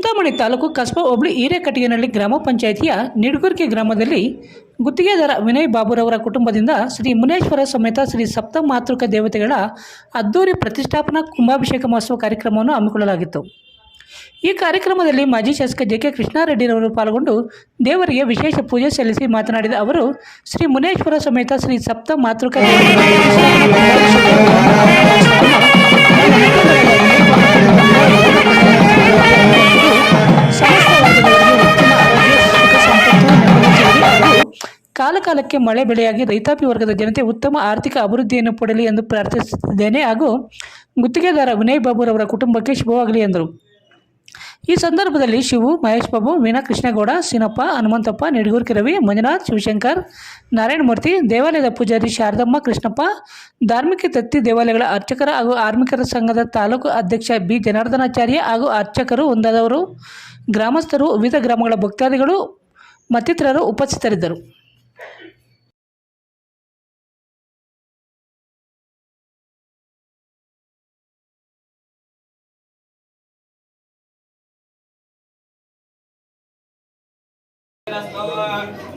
ಚಿಂತಾಮಣಿ ತಾಲೂಕು ಕಸ್ಬಾ ಹೋಬಳಿ ಹಿರೇಕಟ್ಟಿಗೆನಹಳ್ಳಿ ಗ್ರಾಮ ಪಂಚಾಯಿತಿಯ ನಿಡಗುರ್ಕಿ ಗ್ರಾಮದಲ್ಲಿ ಗುತ್ತಿಗೆದಾರ ವಿನಯ್ ಬಾಬುರವರ ಕುಟುಂಬದಿಂದ ಶ್ರೀ ಮುನೇಶ್ವರ ಸಮೇತ ಶ್ರೀ ಸಪ್ತ ಮಾತೃಕ ದೇವತೆಗಳ ಅದ್ದೂರಿ ಪ್ರತಿಷ್ಠಾಪನಾ ಕುಂಭಾಭಿಷೇಕ ಮಹೋತ್ಸವ ಕಾರ್ಯಕ್ರಮವನ್ನು ಹಮ್ಮಿಕೊಳ್ಳಲಾಗಿತ್ತು. ಈ ಕಾರ್ಯಕ್ರಮದಲ್ಲಿ ಮಾಜಿ ಶಾಸಕ ಜೆ.ಕೆ. ಕೃಷ್ಣಾರೆಡ್ಡಿರವರು ಪಾಲ್ಗೊಂಡು ದೇವರಿಗೆ ವಿಶೇಷ ಪೂಜೆ ಸಲ್ಲಿಸಿ ಮಾತನಾಡಿದ ಅವರು, ಶ್ರೀ ಮುನೇಶ್ವರ ಸಮೇತ ಶ್ರೀ ಸಪ್ತ ಮಾತೃಕ ಕಾಲಕಾಲಕ್ಕೆ ಮಳೆ ಬೆಳೆಯಾಗಿ ರೈತಾಪಿ ವರ್ಗದ ಜನತೆ ಉತ್ತಮ ಆರ್ಥಿಕ ಅಭಿವೃದ್ಧಿಯನ್ನು ಪಡೆಯಲಿ ಎಂದು ಪ್ರಾರ್ಥಿಸುತ್ತಿದ್ದೇನೆ ಹಾಗೂ ಗುತ್ತಿಗೆದಾರ ವಿನಯ್ ಬಾಬುರವರ ಕುಟುಂಬಕ್ಕೆ ಶುಭವಾಗಲಿ ಎಂದರು. ಈ ಸಂದರ್ಭದಲ್ಲಿ ಶಿವು, ಮಹೇಶ್ ಬಾಬು, ವೀಣಾ ಕೃಷ್ಣೇಗೌಡ, ಸೀನಪ್ಪ, ಹನುಮಂತಪ್ಪ, ನಿಡಗುರ್ಕಿ ರವಿ, ಮಂಜುನಾಥ್, ಶಿವಶಂಕರ್, ನಾರಾಯಣಮೂರ್ತಿ, ದೇವಾಲಯದ ಪೂಜಾರಿ ಶಾರದಮ್ಮ, ಕೃಷ್ಣಪ್ಪ, ಧಾರ್ಮಿಕ ದತ್ತಿ ದೇವಾಲಯಗಳ ಅರ್ಚಕರ ಹಾಗೂ ಆರ್ಮಿಕರ ಸಂಘದ ತಾಲೂಕು ಅಧ್ಯಕ್ಷ ಬಿ. ಜನಾರ್ದನಾಚಾರ್ಯ ಹಾಗೂ ಅರ್ಚಕರು ಮುಂದಾದವರು, ಗ್ರಾಮಸ್ಥರು, ವಿವಿಧ ಗ್ರಾಮಗಳ ಭಕ್ತಾದಿಗಳು ಮತ್ತಿತರರು ಉಪಸ್ಥಿತರಿದ್ದರು.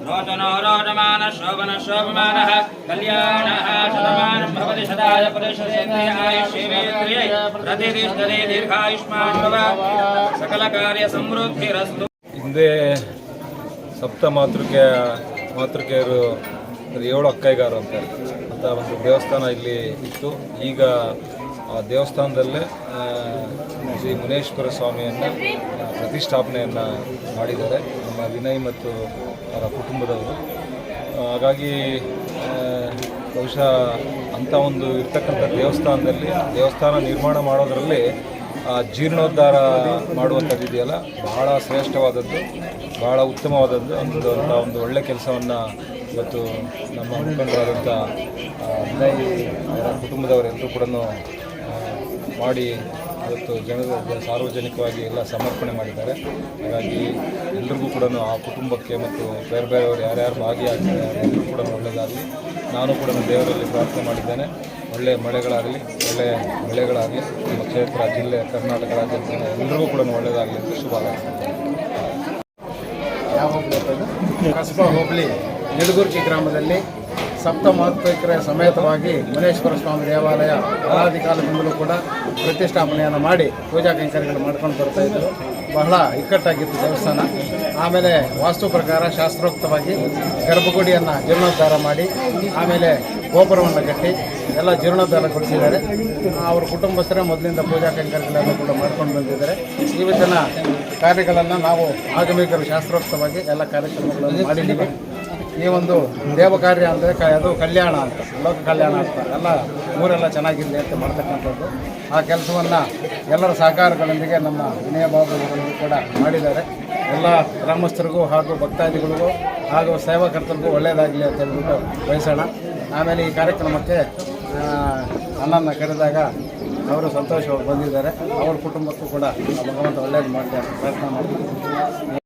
रोचनो रोचमान शोभन शोभमानः कल्याणः शतमानं भवति शताय पुरुषेन्द्रिय आयुष्येन्द्रिये प्रतिष्ठते दीर्घायुष्मान् भव सकलकार्य समृद्धिरस्तु. ಹಿಂದೆ ಸಪ್ತ ಮಾತೃಕೆಯರು 7 ಅಕ್ಕೈಗಾರು ಅಂತ ಒಂದು ದೇವಸ್ಥಾನ ಇಲ್ಲಿ ಇತ್ತು. ಈಗ ಆ ದೇವಸ್ಥಾನದಲ್ಲೇ ಶ್ರೀ ಮುನೇಶ್ವರ ಸ್ವಾಮಿಯನ್ನು ಪ್ರತಿಷ್ಠಾಪನೆಯನ್ನು ಮಾಡಿದ್ದಾರೆ ನಮ್ಮ ವಿನಯ್ ಮತ್ತು ಅವರ ಕುಟುಂಬದವರು. ಹಾಗಾಗಿ ಬಹುಶಃ ಅಂಥ ಒಂದು ಇರ್ತಕ್ಕಂಥ ದೇವಸ್ಥಾನ ನಿರ್ಮಾಣ ಮಾಡೋದರಲ್ಲಿ ಜೀರ್ಣೋದ್ಧಾರ ಮಾಡುವಂಥದ್ದು ಇದೆಯಲ್ಲ, ಬಹಳ ಶ್ರೇಷ್ಠವಾದದ್ದು, ಬಹಳ ಉತ್ತಮವಾದದ್ದು. ಒಂದು ಒಳ್ಳೆಯ ಕೆಲಸವನ್ನು ಇವತ್ತು ನಮ್ಮ ಮುಖಂಡರಾದಂಥ ವಿನಯ್ ಅವರ ಕುಟುಂಬದವರೆಲ್ಲರೂ ಕೂಡ ಮಾಡಿ ಇವತ್ತು ಸಾರ್ವಜನಿಕವಾಗಿ ಎಲ್ಲ ಸಮರ್ಪಣೆ ಮಾಡಿದ್ದಾರೆ. ಹಾಗಾಗಿ ಎಲ್ರಿಗೂ ಕೂಡ ಆ ಕುಟುಂಬಕ್ಕೆ ಮತ್ತು ಬೇರೆಯವರು ಯಾರ್ಯಾರು ಭಾಗಿಯಾಗಿದ್ದಾರೆ ಎಲ್ಲರೂ ಕೂಡ ಒಳ್ಳೆಯದಾಗಲಿ. ನಾನು ಕೂಡ ದೇವರಲ್ಲಿ ಪ್ರಾರ್ಥನೆ ಮಾಡಿದ್ದೇನೆ, ಒಳ್ಳೆಯ ಮಳೆಗಳಾಗಲಿ, ಒಳ್ಳೆಯ ಬೆಳೆಗಳಾಗಲಿ, ನಮ್ಮ ಕ್ಷೇತ್ರ, ಜಿಲ್ಲೆ, ಕರ್ನಾಟಕ ರಾಜ್ಯದ ಎಲ್ಲರಿಗೂ ಕೂಡ ಒಳ್ಳೆಯದಾಗಲಿ ಅಂತ ಶುಭ ಹಾರೈಸುತ್ತೇನೆ. ಕಸ್ಬಾ ಹೋಬಳಿ ನಿಡಗುರ್ಕಿ ಗ್ರಾಮದಲ್ಲಿ ಸಪ್ತ ಮಾತೃಕೆಯ ಸಮೇತವಾಗಿ ಮುನೇಶ್ವರ ಸ್ವಾಮಿ ದೇವಾಲಯ ಅನಾದಿ ಕಾಲದಿಂದಲೂ ಕೂಡ ಪ್ರತಿಷ್ಠಾಪನೆಯನ್ನು ಮಾಡಿ ಪೂಜಾ ಕೈಂಕರ್ಯಗಳು ಮಾಡ್ಕೊಂಡು ಬರ್ತಾ ಇದ್ದರು. ಬಹಳ ಇಕ್ಕಟ್ಟಾಗಿತ್ತು ದೇವಸ್ಥಾನ. ಆಮೇಲೆ ವಾಸ್ತು ಪ್ರಕಾರ ಶಾಸ್ತ್ರೋಕ್ತವಾಗಿ ಗರ್ಭಗುಡಿಯನ್ನು ಜೀರ್ಣೋದ್ಧಾರ ಮಾಡಿ ಆಮೇಲೆ ಗೋಪುರವನ್ನು ಕಟ್ಟಿ ಎಲ್ಲ ಜೀರ್ಣೋದ್ಧಾರಗೊಳಿಸಿದ್ದಾರೆ. ಅವ್ರ ಕುಟುಂಬಸ್ಥರೇ ಮೊದಲಿಂದ ಪೂಜಾ ಕೈಂಕರ್ಯಗಳನ್ನು ಕೂಡ ಮಾಡ್ಕೊಂಡು ಬಂದಿದ್ದಾರೆ. ಇವತ್ತಿನ ಕಾರ್ಯಗಳನ್ನು ನಾವು ಆಗಮಿಕರು ಶಾಸ್ತ್ರೋಕ್ತವಾಗಿ ಎಲ್ಲ ಕಾರ್ಯಕ್ರಮಗಳನ್ನು ಮಾಡಿದ್ದೀವಿ. ಈ ಒಂದು ದೇವ ಕಾರ್ಯ ಅಂದರೆ ಅದು ಕಲ್ಯಾಣ ಅಂತ, ಲೋಕ ಕಲ್ಯಾಣ ಅಂತ, ಎಲ್ಲ ಊರೆಲ್ಲ ಚೆನ್ನಾಗಿರಲಿ ಅಂತ ಮಾಡ್ತಕ್ಕಂಥದ್ದು. ಆ ಕೆಲಸವನ್ನು ಎಲ್ಲರ ಸಹಕಾರಗಳೊಂದಿಗೆ ನಮ್ಮ ವಿನಯ ಬಾಬುಗಳು ಕೂಡ ಮಾಡಿದ್ದಾರೆ. ಎಲ್ಲ ಗ್ರಾಮಸ್ಥರಿಗೂ ಹಾಗೂ ಭಕ್ತಾದಿಗಳಿಗೂ ಹಾಗೂ ಸೇವಾಕರ್ತರಿಗೂ ಒಳ್ಳೆಯದಾಗಲಿ ಅಂತ ಹೇಳ್ಬಿಟ್ಟು ಬಯಸೋಣ. ಆಮೇಲೆ ಈ ಕಾರ್ಯಕ್ರಮಕ್ಕೆ ಅಣ್ಣನ ಕರೆದಾಗ ಅವರು ಸಂತೋಷವಾಗಿ ಬಂದಿದ್ದಾರೆ. ಅವ್ರ ಕುಟುಂಬಕ್ಕೂ ಕೂಡ ಭಗವಂತ ಒಳ್ಳೆಯದು ಮಾಡಲಿ ಅಂತ ಪ್ರಾರ್ಥನೆ ಮಾಡ್ತೀನಿ.